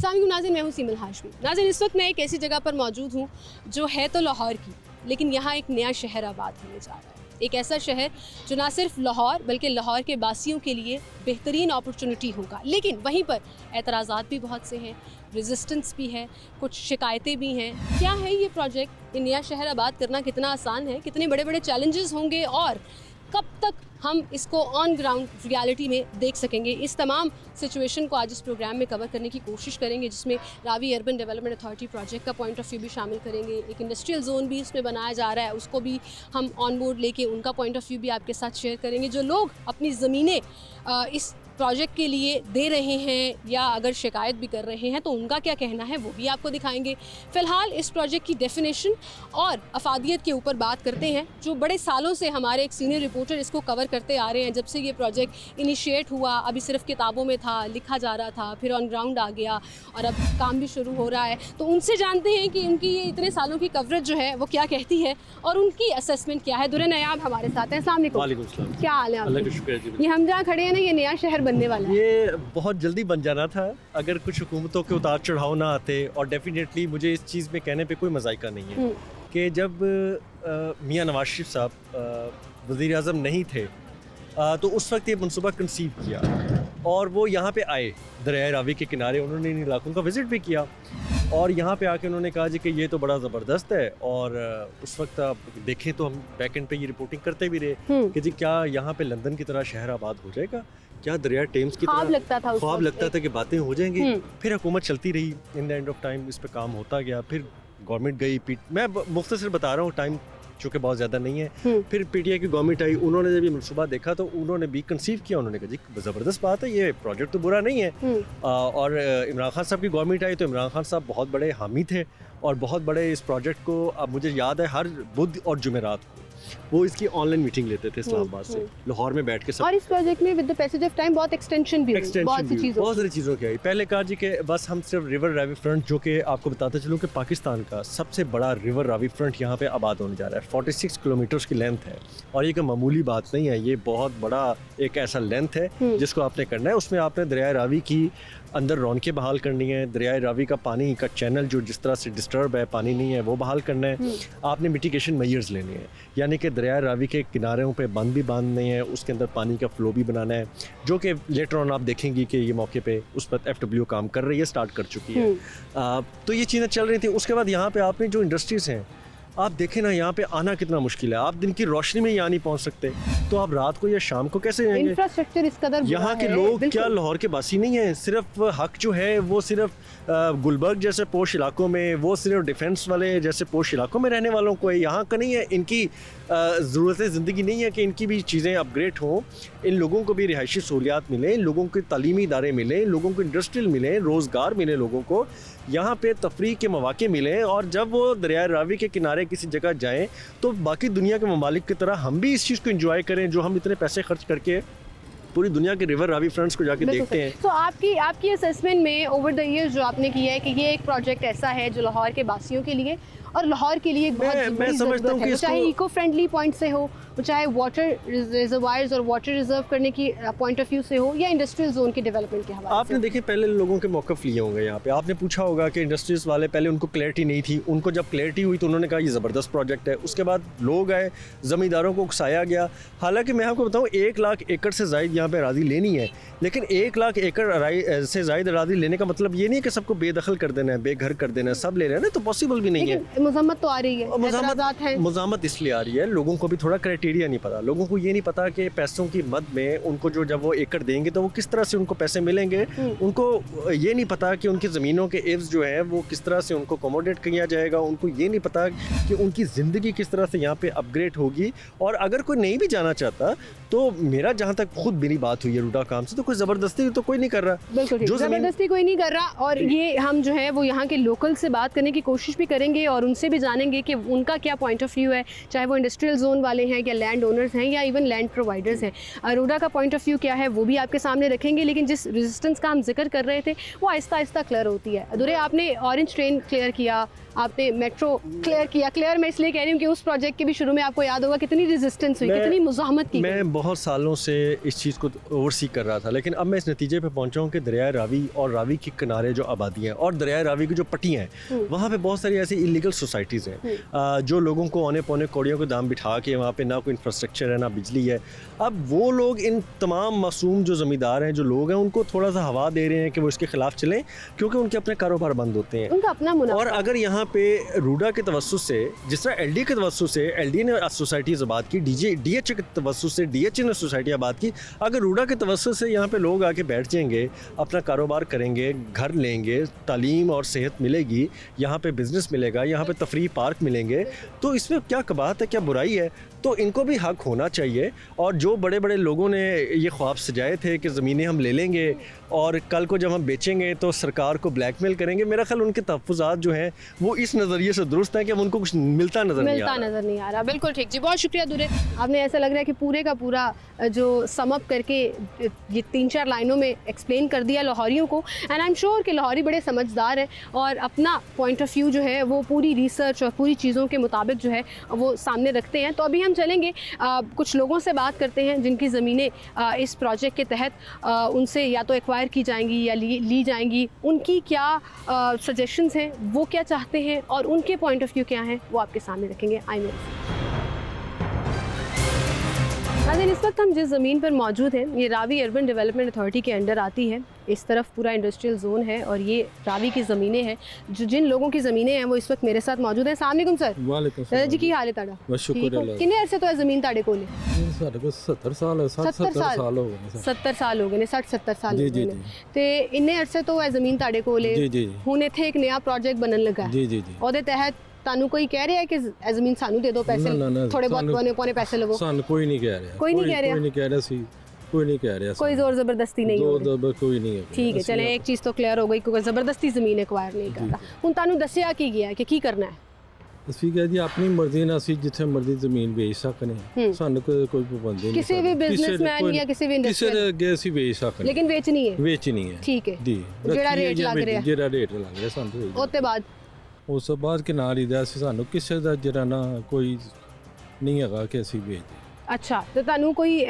अस्सलाम वालेकुम नाज़रीन, मैं हूँ सीमल हाशमी। नाज़रीन, इस वक्त मैं एक ऐसी जगह पर मौजूद हूँ जो है तो लाहौर की, लेकिन यहाँ एक नया शहर आबाद होने जा रहा है। एक ऐसा शहर जो ना सिर्फ लाहौर बल्कि लाहौर के बासियों के लिए बेहतरीन अपॉर्चुनिटी होगा, लेकिन वहीं पर एतराज़ात भी बहुत से हैं, रेजिस्टेंस भी है, कुछ शिकायतें भी हैं। क्या है ये प्रोजेक्ट? ये नया शहर आबाद करना कितना आसान है, कितने बड़े बड़े चैलेंजेस होंगे और कब तक हम इसको ऑन ग्राउंड रियलिटी में देख सकेंगे? इस तमाम सिचुएशन को आज इस प्रोग्राम में कवर करने की कोशिश करेंगे, जिसमें Ravi urban development authority project का पॉइंट ऑफ व्यू भी शामिल करेंगे। एक इंडस्ट्रियल जोन भी इसमें बनाया जा रहा है, उसको भी हम ऑन बोर्ड लेके उनका पॉइंट ऑफ व्यू भी आपके साथ शेयर करेंगे। जो लोग अपनी ज़मीनें इस प्रोजेक्ट के लिए दे रहे हैं या अगर शिकायत भी कर रहे हैं तो उनका क्या कहना है वो भी आपको दिखाएंगे। फ़िलहाल इस प्रोजेक्ट की डेफिनेशन और अफादियत के ऊपर बात करते हैं, जो बड़े सालों से हमारे एक सीनियर रिपोर्टर इसको कवर करते आ रहे हैं। जब से ये प्रोजेक्ट इनिशिएट हुआ, अभी सिर्फ किताबों में था, लिखा जा रहा था, फिर ऑन ग्राउंड आ गया और अब काम भी शुरू हो रहा है। तो उनसे जानते हैं कि उनकी ये इतने सालों की कवरेज जो है वो क्या कहती है और उनकी असेसमेंट क्या है। दुर्र नयाब हमारे साथ हैं। अस्सलाम वालेकुम। क्या हाल है आपके? ये हम जहाँ खड़े हैं ना, ये नया शहर बनने वाला है। ये बहुत जल्दी बन जाना था अगर कुछ हुकूमतों के उतार चढ़ाव ना आते, और डेफिनेटली मुझे इस चीज़ में कहने पे कोई मज़ाइका नहीं है कि जब मियां नवाज शरीफ साहब वज़ीर आज़म नहीं थे तो उस वक्त ये मनसूबा कंसीव किया और वो यहाँ पे आए दरिया रावी के किनारे। उन्होंने इन इलाकों का विज़िट भी किया और यहाँ पे आके उन्होंने कहा जी कि ये तो बड़ा ज़बरदस्त है। और उस वक्त आप देखें तो हम बैक एंड पे ये रिपोर्टिंग करते भी रहे कि जी क्या यहाँ पे लंदन की तरह शहर आबाद हो जाएगा, क्या दरिया टेम्स की तरह ख्वाब लगता था कि बातें हो जाएंगी। फिर हुकूमत चलती रही, in the end of time इस पे काम होता गया। फिर गवर्नमेंट गई, मैं मुख्तसर बता रहा हूँ, टाइम चूँकि बहुत ज़्यादा नहीं है। फिर पीटीआई की गवर्नमेंट आई, उन्होंने जब ये मनसूबा देखा तो उन्होंने भी कंसीव किया। उन्होंने कहा जी ज़बरदस्त बात है, ये प्रोजेक्ट तो बुरा नहीं है। और इमरान खान साहब की गवर्नमेंट आई तो इमरान खान साहब बहुत बड़े हामी थे और बहुत बड़े इस प्रोजेक्ट को, अब मुझे याद है हर बुध और जुमेरात को वो इसकी ऑनलाइन मीटिंग लेते थे इस्लामाबाद से, लाहौर में बैठ के सब। और इस प्रोजेक्ट में with the passage of time बहुत एक्सटेंशन भी हुई, बहुत सारी चीज़ों की आई। पहले कहा जी कि बस हम सिर्फ रिवर रावी फ्रंट, जो कि आपको बताते चलूँ कि पाकिस्तान का सबसे बड़ा रिवर रावी फ्रंट यहाँ पे आबाद होने जा रहा है। 46 किलोमीटर की लेंथ है और ये कोई मामूली बात नहीं है, ये बहुत बड़ा एक ऐसा लेंथ है जिसको आपने करना है। उसमें आपने दरिया रावी की अंदर रौनकें बहाल करनी है, दरिया रावी का पानी का चैनल जो जिस तरह से डिस्टर्ब है, पानी नहीं है, वो बहाल करना है। आपने मिटिगेशन मेजर्स लेने हैं, यानी कि दरिया रावी के किनारों पे बंद भी बांधने हैं, उसके अंदर पानी का फ्लो भी बनाना है, जो कि लेटर ऑन आप देखेंगी कि ये मौके पे उस पर FW काम कर रही है, स्टार्ट कर चुकी है। तो ये चीज़ें चल रही थी। उसके बाद यहाँ पे आपने जो इंडस्ट्रीज़ हैं, आप देखें ना यहाँ पे आना कितना मुश्किल है। आप दिन की रोशनी में यहाँ नहीं पहुँच सकते तो आप रात को या शाम को कैसे जाएंगे? इंफ्रास्ट्रक्चर इस कदर यहाँ के लोग क्या लाहौर के बासी नहीं हैं? सिर्फ हक जो है वो सिर्फ गुलबर्ग जैसे पोश इलाकों में, वो सिर्फ डिफेंस वाले जैसे पोश इलाकों में रहने वालों को है, यहाँ का नहीं है। इनकी ज़रूरत ज़िंदगी नहीं है कि इनकी भी चीज़ें अपग्रेड हों, इन लोगों को भी रिहायशी सहूलियात मिलें, इन लोगों को तालीमी इदारे मिलें, इन लोगों को इंडस्ट्रियल मिलें, रोज़गार मिले, लोगों को यहाँ पे तफरीह के मौके मिलें। और जब वो दरिया रावी के किनारे किसी जगह जाएँ तो बाकी दुनिया के ममालिक की तरह हम भी इस चीज़ को इंजॉय करें जो हम इतने पैसे खर्च करके पूरी दुनिया के रिवर रावी फ्रंट्स को जाके देखते हैं। तो आपकी असेसमेंट में ओवर द इयर्स जो आपने किया है कि ये एक प्रोजेक्ट ऐसा है जो लाहौर के बासियों के लिए और लाहौर के लिए मैं समझता हूँ कि चाहे इको फ्रेंडली पॉइंट से हो, चाहे वाटर रिजर्वायर्स और वाटर रिजर्व करने की पॉइंट ऑफ व्यू से हो, या इंडस्ट्रियल जोन के डेवलपमेंट के हवाले आपने देखे पहले लोगों के मौक़िफ़ लिए होंगे यहाँ पे। आपने पूछा होगा कि इंडस्ट्रीज वाले, पहले उनको क्लैरिटी नहीं थी, उनको जब क्लैरिटी हुई तो उन्होंने कहा ये ज़बरदस्त प्रोजेक्ट है। उसके बाद लोग आए, ज़मींदारों को उकसाया गया। हालांकि मैं आपको बताऊँ 1 लाख एकड़ से ज़ायद यहाँ पे अराज़ी लेनी है, लेकिन 1 लाख एकड़ से ज़ायद अराज़ी लेने का मतलब ये नहीं है कि सबको बेदखल कर देना है, बेघर कर देना है, सब ले रहे हैं ना, तो पॉसिबल भी नहीं है। मज़म्मत तो आ रही है, मज़ामत इसलिए आ रही है, लोगों को भी थोड़ा क्राइटेरिया नहीं पता। लोगों को ये नहीं पता कि पैसों की मद में उनको जो जब वो एकड़ देंगे तो वो किस तरह से उनको पैसे मिलेंगे। उनको ये नहीं पता कि उनकी ज़मीनों के एव्स जो हैं वो किस तरह से उनको अकोमोडेट किया जाएगा। उनको ये नहीं पता कि उनकी ज़िंदगी किस तरह से यहाँ पे अपग्रेड होगी। और अगर कोई नहीं भी जाना चाहता तो मेरा जहाँ तक खुद मेरी बात हुई है रूडा काम से, तो कोई ज़बरदस्ती तो कोई नहीं कर रहा, जो ज़बरदस्ती कोई नहीं कर रहा। और ये हम जो है वो यहाँ के लोकल से बात करने की कोशिश भी करेंगे और उनसे भी जानेंगे कि उनका क्या पॉइंट ऑफ व्यू है, चाहे वो इंडस्ट्रियल जोन वाले हैं या लैंड ओनर्स हैं या इवन लैंड प्रोवाइडर्स हैं। अरोड़ा का पॉइंट ऑफ व्यू क्या है वो भी आपके सामने रखेंगे। लेकिन जिस रेजिस्टेंस का हम जिक्र कर रहे थे वो आहिस्ता आहिस्ता क्लियर होती है। अधूरे आपने ऑरेंज ट्रेन क्लियर किया, आपने मेट्रो क्लियर किया। क्लियर मैं इसलिए कह रही हूँ कि उस प्रोजेक्ट के भी शुरू में आपको याद होगा कितनी रेजिस्टेंस हुई, कितनी मुज़ाहमत की गई। मैं बहुत सालों से इस चीज़ को ओवरसी कर रहा था, लेकिन अब मैं इस नतीजे पे पहुंचा हूँ कि दरिया रावी और रावी के किनारे जो आबादी हैं और दरिया रावी की जो पट्टियाँ हैं वहाँ पे बहुत सारी ऐसी इलीगल सोसाइटीज़ हैं जो लोगों को औने पौने कौड़ियों के दाम बिठा के वहाँ पे ना कोई इंफ्रास्ट्रक्चर है ना बिजली है। अब वो लोग इन तमाम मासूम जो ज़मींदार हैं, जो लोग हैं, उनको थोड़ा सा हवा दे रहे हैं कि वो इसके ख़िलाफ़ चलें, क्योंकि उनके अपने कारोबार बंद होते हैं, उनका अपना मुनाफा। और अगर यहाँ पे रूडा के तवस्सुस से, जिस तरह एलडी के तवस्सुस से एलडी ने सोसाइटीज़ आबाद की, डीएच के तवस्सुस से डीएच ने सोसाइटी आबाद की, अगर रूडा के तवस्सुस से यहाँ पे लोग आके बैठ जाएंगे, अपना कारोबार करेंगे, घर लेंगे, तालीम और सेहत मिलेगी, यहाँ पे बिज़नेस मिलेगा, यहाँ पे तफरीह पार्क मिलेंगे, तो इसमें क्या कबाहत है, क्या बुराई है? तो इनको भी हक होना चाहिए। और जो बड़े बड़े लोगों ने ये ख्वाब सजाए थे कि ज़मीनें हम ले लेंगे और कल को जब हम बेचेंगे तो सरकार को ब्लैकमेल करेंगे, मेरा ख्याल उनके तहफ़्फ़ुज़ात जो हैं वो इस नज़रिए से दुरुस्त हैं कि अब उनको कुछ मिलता नज़र नहीं आ रहा। बिल्कुल ठीक जी, बहुत शुक्रिया दुरे। आपने ऐसा लग रहा है कि पूरे का पूरा जो समअप करके ये 3-4 लाइनों में एक्सप्लेन कर दिया लाहौरियों को। एंड आई एम श्योर कि लाहौरी बड़े समझदार हैं और अपना पॉइंट ऑफ व्यू जो है वो पूरी रिसर्च और पूरी चीज़ों के मुताबिक जो है वो सामने रखते हैं। तो अभी हम चलेंगे कुछ लोगों से बात करते हैं जिनकी ज़मीनें इस प्रोजेक्ट के तहत उनसे या तो एक्वायर की जाएंगी या ली जाएंगी, उनकी क्या सजेशंस हैं, वो क्या चाहते हैं और उनके पॉइंट ऑफ व्यू क्या हैं, वो आपके सामने रखेंगे। नाज़रीन, इस वक्त हम जिस ज़मीन पर मौजूद हैं ये रावी अर्बन डेवलपमेंट अथॉरिटी के अंडर आती है। इस तरफ पूरा इंडस्ट्रियल जोन है और ये रावी की ज़मीनें हैं। जो जिन लोगों की ज़मीनें हैं वो इस वक्त मेरे साथ मौजूद हैं। अस्सलाम वालेकुम सर। वालेकुम दादा जी की हाल है ताड़ा? बस शुक्र अल्लाह। कितने अरसे तो है ज़मीन ताड़े को ले? साढ़े को 70 साल हो 70 साल हो गए। 70 साल हो गए, 60-70 साल जी हो जी गए जी ते इन्ने अरसे तो है ज़मीन ताड़े को ले। जी जी हुण इत्थे एक नया प्रोजेक्ट बनन लगा है। जी जी जी ਉਹਦੇ ਤਹਿਤ ਤੁਹਾਨੂੰ ਕੋਈ ਕਹਿ ਰਿਹਾ ਹੈ ਕਿ ਇਹ ਜ਼ਮੀਨ ਸਾਨੂੰ ਦੇ ਦਿਓ, ਪੈਸੇ ਨਾ, ਥੋੜੇ ਬਹੁਤ ਪੌਣੇ ਪੈਸੇ ਲਵੋ? ਸਾਨੂੰ ਕੋਈ ਨਹੀਂ ਕਹਿ ਰਿਹਾ, ਕੋਈ ਨਹੀਂ ਕਹਿ ਰਿਹਾ? ਕੋਈ ਨਹੀਂ ਕਹਿ ਰਿਹਾ ਸੀ, ਕੋਈ ਨਹੀਂ ਕਹਿ ਰਿਹਾ, कोई जोर ज़बरदस्ती नहीं हो रही? दो कोई नहीं है। ठीक है, चले एक चीज़ तो क्लियर हो गई, कोई ज़बरदस्ती ज़मीन एक्वायर नहीं करता। ਹੁਣ ਤੁਹਾਨੂੰ ਦੱਸਿਆ ਕੀ ਗਿਆ ਹੈ ਕਿ ਕੀ ਕਰਨਾ ਹੈ? ਅਸੀਂ ਕਿਹਾ ਜੀ ਆਪਣੀ ਮਰਜ਼ੀ ਨਾਲ ਅਸੀਂ ਜਿੱਥੇ ਮਰਜ਼ੀ ਜ਼ਮੀਨ ਵੇਚ ਸਕਦੇ ਹਾਂ, ਸਾਨੂੰ ਕੋਈ ਪਾਬੰਦੀ ਨਹੀਂ। ਕਿਸੇ ਵੀ ਬਿਜ਼ਨਸਮੈਨ ਜਾਂ ਕਿਸੇ ਵੀ ਕਿਸੇ ਇੰਡਸਟਰੀ ਦੇ ਅੱਗੇ ਅਸੀਂ ਵੇਚ ਸਕਦੇ, ਲੇਕਿਨ ਵੇਚਣੀ ਹੈ। ਵੇਚਣੀ ਹੈ। ਠੀਕ ਹੈ ਜੀ, ਜਿਹੜਾ ਰੇਟ ਲੱਗ ਰਿਹਾ, ਜਿਹੜਾ ਰੇਟ ਲੱਗ ਰਿਹਾ ਸਾਨੂੰ ਉਸ ਤੋਂ ਬਾਅਦ ਉਸ ਤੋਂ ਬਾਅਦ ਕਿ ਨਾਲ ਹੀ ਦਾ ਸਾਨੂੰ ਕਿਸੇ ਦਾ ਜਿਹੜਾ ਨਾ ਕੋਈ ਨਹੀਂ ਹੈਗਾ ਕਿ ਅਸੀਂ ਵੇਚਦੇ। ਅੱਛਾ, ਤੇ ਤੁਹਾਨੂੰ ਕੋਈ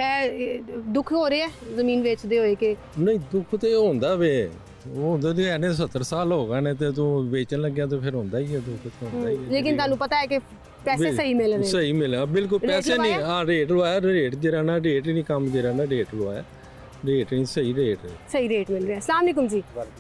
ਦੁੱਖ ਹੋ ਰਿਹਾ ਹੈ ਜ਼ਮੀਨ ਵੇਚਦੇ ਹੋਏ ਕਿ? ਨਹੀਂ, ਦੁੱਖ ਤੇ ਹੁੰਦਾ ਵੇ, ਉਹ ਹੁੰਦਾ ਤੇ ਇਹਨੇ 70 ਸਾਲ ਹੋ ਗਏ ਨੇ ਤੇ ਤੂੰ ਵੇਚਣ ਲੱਗਿਆ ਤੇ ਫਿਰ ਹੁੰਦਾ ਹੀ ਹੈ, ਦੁੱਖ ਤਾਂ ਹੁੰਦਾ ਹੀ ਹੈ। ਲੇਕਿਨ ਤੁਹਾਨੂੰ ਪਤਾ ਹੈ ਕਿ ਪੈਸੇ ਸਹੀ ਮਿਲ ਰਹੇ? ਸਹੀ ਮਿਲਿਆ, ਬਿਲਕੁਲ ਪੈਸੇ ਨਹੀਂ। ਹਾਂ, ਰੇਟ ਲਵਾਇਆ, ਰੇਟ ਜਿਹੜਾ ਨਾ ਰੇਟ ਹੀ ਨਹੀਂ ਕੰਮ ਜਿਹੜਾ ਨਾ ਰੇਟ ਲਵਾਇਆ, रेट नहीं, सही रेट मिल रहा है। अस्सलाम वालेकुम जी,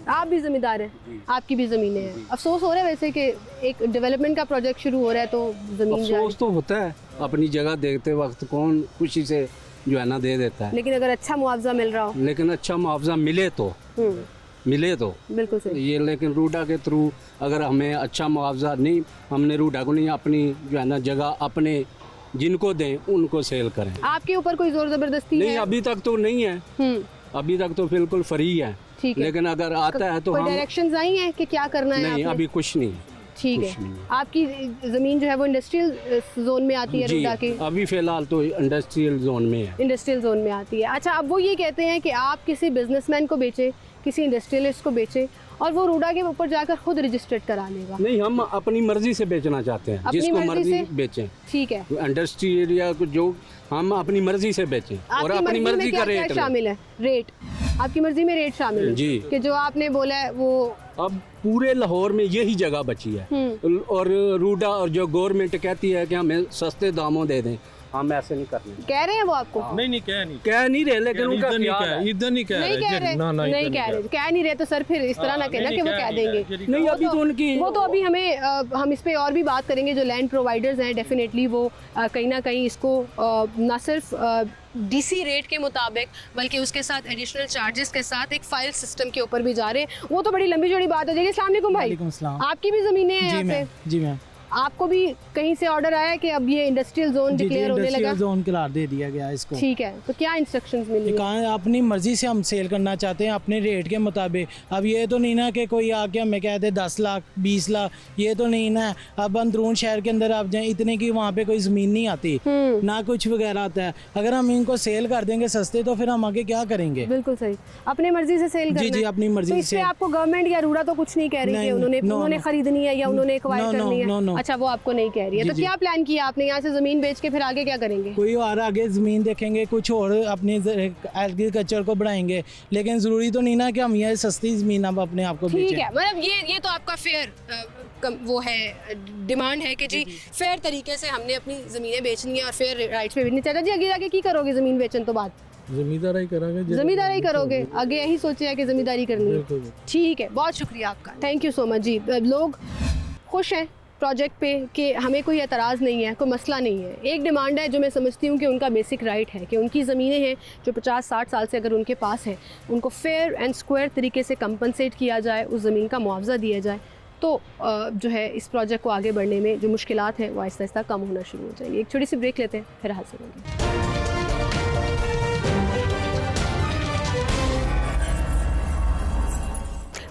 आप भी ज़मींदार हैं, आपकी भी ज़मीनें हैं, अफसोस हो रहा है वैसे कि एक डेवलपमेंट का प्रोजेक्ट शुरू हो रहा है तो ज़मीन अफसोस तो होता है, अपनी जगह देखते वक्त कौन खुशी से जो है ना दे देता है, लेकिन अगर अच्छा मुआवजा मिल रहा हो, लेकिन अच्छा मुआवजा मिले तो बिल्कुल सही ये, लेकिन रूडा के थ्रू अगर हमें अच्छा मुआवजा नहीं, हमने रूडा को नहीं, अपनी जो है ना जगह अपने जिनको दें उनको सेल करें। आपके ऊपर कोई जोर जबरदस्ती नहीं है? अभी तक तो नहीं है, अभी तक तो बिल्कुल फ्री है। ठीक है, लेकिन अगर आता है तो कोई हम डायरेक्शंस आई हैं कि क्या करना है? नहीं, अभी कुछ नहीं। ठीक है, आपकी ज़मीन जो है वो इंडस्ट्रियल जोन में आती है जी, रूडा के? अभी फिलहाल तो इंडस्ट्रियल जोन में है। इंडस्ट्रियल जोन में आती है। अच्छा, अब वो ये कहते हैं कि आप किसी बिजनेसमैन को बेचे, किसी इंडस्ट्रियलिस्ट को बेचे और वो रूडा के ऊपर जाकर खुद रजिस्टर्ड करा लेगा? नहीं, हम अपनी मर्जी से बेचना चाहते हैं, अपनी जिसको मर्जी मर्जी से? बेचें। ठीक है, इंडस्ट्री एरिया जो हम अपनी मर्जी से बेचें और अपनी मर्जी का रेट शामिल है। रेट आपकी मर्जी में रेट शामिल है जी, कि जो आपने बोला है वो। अब पूरे लाहौर में यही जगह बची है और रूडा और जो गवर्नमेंट कहती है कि हमें सस्ते दामों दे दें, हम ऐसे नहीं करने। कह रहे हैं वो आपको? नहीं कह नहीं रहे, लेकिन उनका इधर नहीं कह नहीं कह रहे, नहीं कह रहे, कह नहीं रहे तो सर फिर इस तरह ना कहना कि वो कह देंगे। नहीं, अभी तो उनकी वो तो अभी हमें हम इस पे और भी बात करेंगे। जो लैंड प्रोवाइडर्स हैं डेफिनेटली वो कहीं ना कहीं इसको ना सिर्फ डीसी रेट के मुताबिक बल्कि उसके साथ एडिशनल चार्जेस के साथ एक फाइल सिस्टम के ऊपर भी जा रहे हैं। वो तो बड़ी लंबी चौड़ी बात हो जाएगी। अस्सलाम वालेकुम भाई। वालेकुम अस्सलाम। आपकी भी ज़मीनें हैं यहाँ पे? जी मैम। आपको भी कहीं से ऑर्डर आया कि अब ये इंडस्ट्रियल जोन डिक्लेयर होने लगा? इंडस्ट्रियल जोन करार दे दिया गया इसको। ठीक है, तो क्या इंस्ट्रक्शंस मिली? कहाँ अपनी मर्जी से हम सेल करना चाहते हैं अपने रेट के मुताबिक। अब ये तो नहीं ना कि कोई आके हमें कह दे 10 लाख 20 लाख, ये तो नहीं ना। अब अंदरून शहर के अंदर आप जाए इतने की वहाँ पे कोई ज़मीन नहीं आती ना कुछ वगैरह आता है। अगर हम इनको सेल कर देंगे सस्ते तो फिर हम आगे क्या करेंगे? बिल्कुल सही, अपनी मर्जी से सेल करना। जी अपनी मर्जी से। आपको गवर्नमेंट या रूड़ा तो कुछ नहीं कह रही है उन्होंने खरीदनी है या उन्होंने एक्वायर करनी है? अच्छा, वो आपको नहीं कह रही है। तो क्या प्लान किया आपने? यहाँ से जमीन बेच के फिर आगे क्या करेंगे? कोई और आगे जमीन देखेंगे, कुछ और अपने एग्रीकल्चर को बढ़ाएंगे, लेकिन जरूरी तो नहीं ना कि हम ये सस्ती जमीन अब अपने आप को बेचें। ठीक है, मतलब ये तो आपका फेयर वो है, डिमांड है कि जी फेयर तरीके से हमने अपनी ज़मीनें बेचनी है और फेयर राइट्स पे बेचनी। चाचा जी आगे जाके की करोगे ज़मीन बेचने तो बाद? जमींदारी करेंगे। जमींदारी करोगे आगे? यही सोचे है कि जमींदारी करनी है। ठीक है, बहुत शुक्रिया आपका, थैंक यू सो मच जी। लोग खुश हैं प्रोजेक्ट पे कि हमें कोई एतराज़ नहीं है, कोई मसला नहीं है। एक डिमांड है जो मैं समझती हूँ कि उनका बेसिक राइट है कि उनकी ज़मीनें हैं जो 50-60 साल से अगर उनके पास है, उनको फेयर एंड स्क्वायर तरीके से कंपनसेट किया जाए, उस ज़मीन का मुआवजा दिया जाए, तो जो है इस प्रोजेक्ट को आगे बढ़ने में जो मुश्किलात हैं वो आहिस्ता आहिस्ता कम होना शुरू हो जाएंगी। एक छोटी सी ब्रेक लेते हैं, फिर हाजिर होंगे।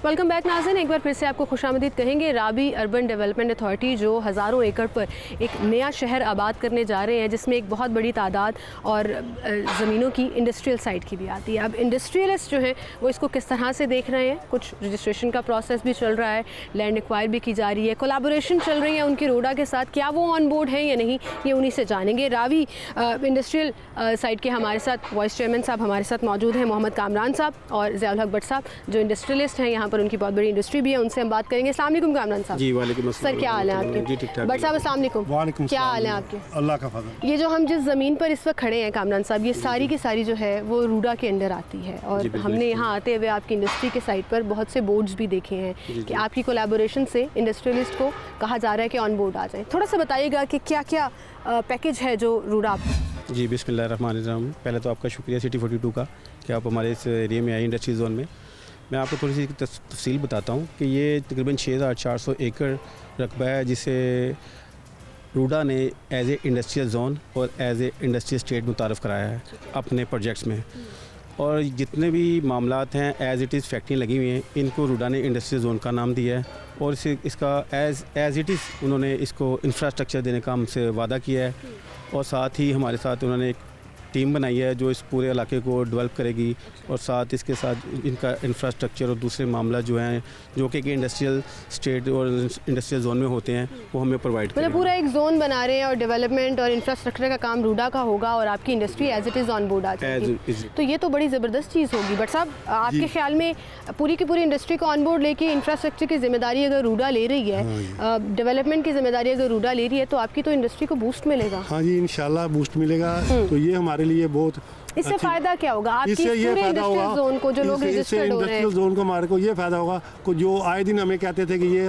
वेलकम बैक नाज़रीन, एक बार फिर से आपको खुशामदीद कहेंगे। राबी अर्बन डेवलपमेंट अथॉरिटी जो हज़ारों एकड़ पर एक नया शहर आबाद करने जा रहे हैं, जिसमें एक बहुत बड़ी तादाद और ज़मीनों की इंडस्ट्रियल साइट की भी आती है। अब इंडस्ट्रियलिस्ट जो हैं वो इसको किस तरह से देख रहे हैं, कुछ रजिस्ट्रेशन का प्रोसेस भी चल रहा है, लैंड एक्वायर भी की जा रही है, कोलैबोरेशन चल रही है उनकी रोडा के साथ, क्या वो ऑन बोर्ड है या नहीं, ये उन्हीं से जानेंगे। रावी इंडस्ट्रियल साइट के हमारे साथ वाइस चेयरमैन साहब हमारे साथ मौजूद हैं, मोहम्मद कामरान साहब और ज़ियाउल हक भट्ट साहब जो इंडस्ट्रियलिस्ट हैं, यहाँ पर उनकी बहुत बड़ी इंडस्ट्री भी है, उनसे हम बात करेंगे। अस्सलाम वालेकुम कामरान साहब। जी वालेकुम अस्सलाम। सर क्या हाल है आपके? जी ठीक ठाक। भट्ट साहब अस्सलाम वालेकुम। वालेकुम क्या हाल है आपके? अल्लाह का फजल। ये जो हम जिस ज़मीन पर इस वक्त खड़े हैं कामरान साहब, ये सारी की सारी जो है वो रूडा के अंडर आती है और हमने यहाँ आते हुए आपकी इंडस्ट्री के साइट पर बहुत से बोर्ड्स भी देखे हैं कि आपकी कोलैबोरेशन से इंडस्ट्रियलिस्ट को कहा जा रहा है कि ऑन बोर्ड आ जाए। थोड़ा सा बताइएगा कि क्या क्या पैकेज है जो रूडा जी बिस्मिल्लाहिर्रहमानिर्रहीम। पहले तो आपका शुक्रिया सिटी 42 का कि आप हमारे इस एरिया में आए इंडस्ट्री जोन में। मैं आपको थोड़ी सी तफसील बताता हूँ कि ये तकरीबन 6400 एकड़ रकबा है जिसे रूडा ने एज ए इंडस्ट्रियल जोन और एज ए इंडस्ट्रियल स्टेट मुतारफ़ कराया है अपने प्रोजेक्ट्स में। और जितने भी मामलात हैं एज़ इट इज़ फैक्ट्री लगी हुई हैं, इनको रूडा ने इंडस्ट्रियल जोन का नाम दिया है और इसका एज़ इट इज़ उन्होंने इसको इंफ्रास्ट्रक्चर देने का हमसे वादा किया है और साथ ही हमारे साथ उन्होंने एक टीम बनाई है जो इस पूरे इलाके को डेवलप करेगी और साथ इसके साथ इनका इंफ्रास्ट्रक्चर और दूसरे मामला जो हैं जो कि इंडस्ट्रियल स्टेट और इंडस्ट्रियल जोन में होते हैं वो हमें प्रोवाइड करेंगे। मतलब पूरा एक जोन बना रहे हैं और डेवलपमेंट और इंफ्रास्ट्रक्चर का काम रूडा का होगा और आपकी industry as it is on board आ जाएगी। तो ये तो बड़ी ज़बरदस्त चीज़ होगी। बट साहब आपके ख्याल में पूरी की पूरी इंडस्ट्री को ऑन बोर्ड लेके इंफ्रास्ट्रक्चर की जिम्मेदारी अगर रूडा ले रही है, डेवलपमेंट की जिम्मेदारी अगर रूडा ले रही है, तो आपकी तो इंडस्ट्री को बूस्ट मिलेगा। हाँ जी, इंशाल्लाह बूस्ट मिलेगा। तो ये हमारे लिए बहुत इससे फायदा क्या होगा आपकी इससे ये पूरे फायदा होगा इंडस्ट्रियल जोन को जो लोग रजिस्टर्ड हो रहे हैं? इंडस्ट्रियल जोन को हमारे को ये फायदा होगा कि जो आए दिन हमें कहते थे कि ये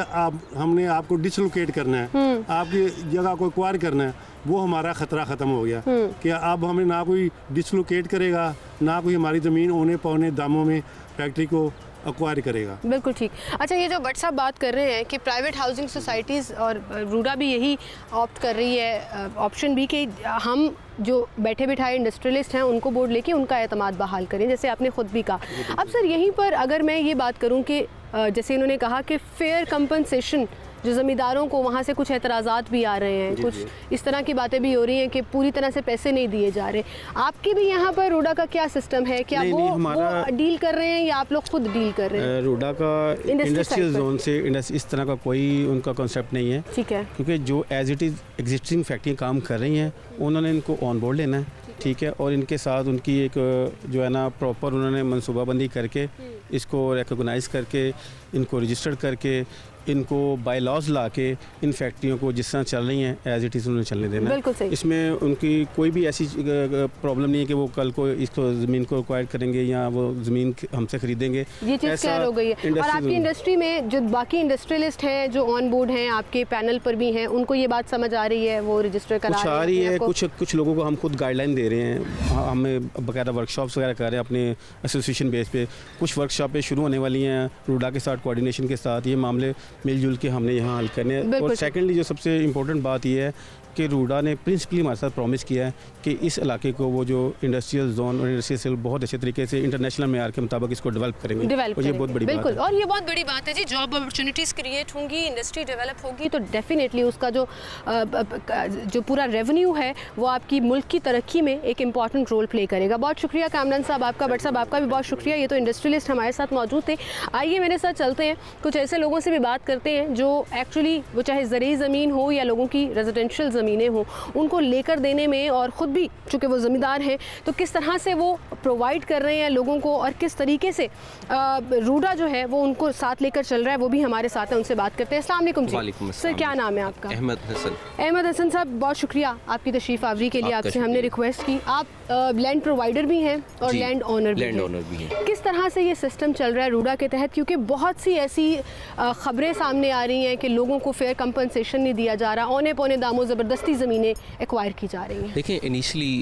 हमने आपको डिसलोकेट करना है, आपकी जगह को एक्वायर करना है, वो हमारा खतरा ख़त्म हो गया कि अब हमें ना कोई डिसलोकेट करेगा, ना कोई हमारी ज़मीन औने पौने दामों में फैक्ट्री को एक्वायर करेगा। बिल्कुल ठीक। अच्छा, ये जो भट्ट साहब बात कर रहे हैं कि प्राइवेट हाउसिंग सोसाइटीज़ और रूडा भी यही ऑप्ट कर रही है ऑप्शन भी कि हम जो बैठे बिठाए इंडस्ट्रियलिस्ट हैं उनको बोर्ड लेके उनका एतमाद बहाल करें, जैसे आपने ख़ुद भी कहा। अब सर यहीं पर अगर मैं ये बात करूं कि जैसे इन्होंने कहा कि फेयर कंपनसेशन, जो ज़मींदारों को वहाँ से कुछ एतराज़ात भी आ रहे हैं, कुछ इस तरह की बातें भी हो रही हैं कि पूरी तरह से पैसे नहीं दिए जा रहे, आपके भी यहाँ पर रूडा का क्या सिस्टम है? क्या वो डील कर रहे हैं या आप लोग खुद डील कर रहे हैं? रूडा का इंडस्ट्रियल जोन से इस तरह का कोई उनका कॉन्सेप्ट नहीं है। ठीक है, क्योंकि जो as it is existing factory काम कर रही हैं उन्होंने इनको ऑन बोर्ड लेना है, ठीक है, और इनके साथ उनकी एक जो है ना प्रॉपर उन्होंने मनसूबाबंदी करके इसको रिकॉग्नाइज़ करके इनको रजिस्टर्ड करके इनको बाय लॉज ला के इन फैक्ट्रियों को जिस तरह चल रही हैं एज इट इज़ उन्हें चलने देना। बिल्कुल सही। इसमें उनकी कोई भी ऐसी प्रॉब्लम नहीं है कि वो कल को इसको ज़मीन को एक्वायर करेंगे या वो ज़मीन हमसे खरीदेंगे। ये चीज़ क्लियर हो गई है। और आपकी इंडस्ट्री में जो बाकी इंडस्ट्रियलिस्ट हैं जो ऑन बोर्ड हैं, आपके पैनल पर भी हैं, उनको ये बात समझ आ रही है, वो रजिस्टर करा रही है? कुछ लोगों को हम खुद गाइडलाइन दे रहे हैं, हमें बाकायदा वर्कशॉप्स वगैरह कर रहे हैं अपने एसोसिएशन बेस पे। कुछ वर्कशॉपें शुरू होने वाली हैं रूडा के साथ कोऑर्डिनेशन के साथ। ये मामले मिलजुल के हमने यहाँ हल करने हैं। और सेकेंडली जो सबसे इम्पोर्टेंट बात ये है कि रूडा ने प्रिंसिपली हमारे साथ प्रॉमिस किया है कि इस इलाके को वो जो इंडस्ट्रियल जोन और इंडस्ट्रियल सेल बहुत अच्छे तरीके से इंटरनेशनल मेयार के मुताबिक इसको डेवलप करेंगे। और ये बहुत बड़ी बात है। और ये बहुत बड़ी बात है जी, जॉब अपॉर्चुनिटीज़ क्रिएट होंगी, इंडस्ट्री डेवलप होगी तो डेफिनेटली उसका जो पूरा रेवेन्यू है वो आपकी मुल्क की तरक्की में एक इंपॉर्टेंट रोल प्ले करेगा। बहुत शुक्रिया कामरान साहब आपका, बट साहब आपका भी बहुत शुक्रिया। ये तो इंडस्ट्रियलिस्ट हमारे साथ मौजूद थे। आइए मेरे साथ चलते हैं, कुछ ऐसे लोगों से भी बात करते हैं जो एक्चुअली वो चाहे ज़रूरी ज़मीन हो या लोगों की रेजिडेंशियल ज़मीनें हों, उनको लेकर देने में और ख़ुद भी चूँकि वो ज़मींदार हैं तो किस तरह से वो प्रोवाइड कर रहे हैं लोगों को और किस तरीके से रूडा जो है वो उनको साथ लेकर चल रहा है, वो भी हमारे साथ है। उनसे बात करते हैं। अस्सलाम वालेकुम जी। सर क्या नाम है आपका? अहमद हसन। अहमद हसन साहब, बहुत शुक्रिया आपकी तशरीफ़ आवरी के लिए। आपसे हमने रिक्वेस्ट की, आप लैंड प्रोवाइडर भी हैं और लैंड ऑनर भी हैं। किस तरह से ये सिस्टम चल रहा है रूडा के तहत, क्योंकि बहुत सी ऐसी ख़बरें सामने आ रही हैं कि लोगों को फेयर कंपनसेशन नहीं दिया जा रहा, औने पौने दामों ज़बरदस्ती ज़मीनें एक्वायर की जा रही हैं। देखिए इनिशली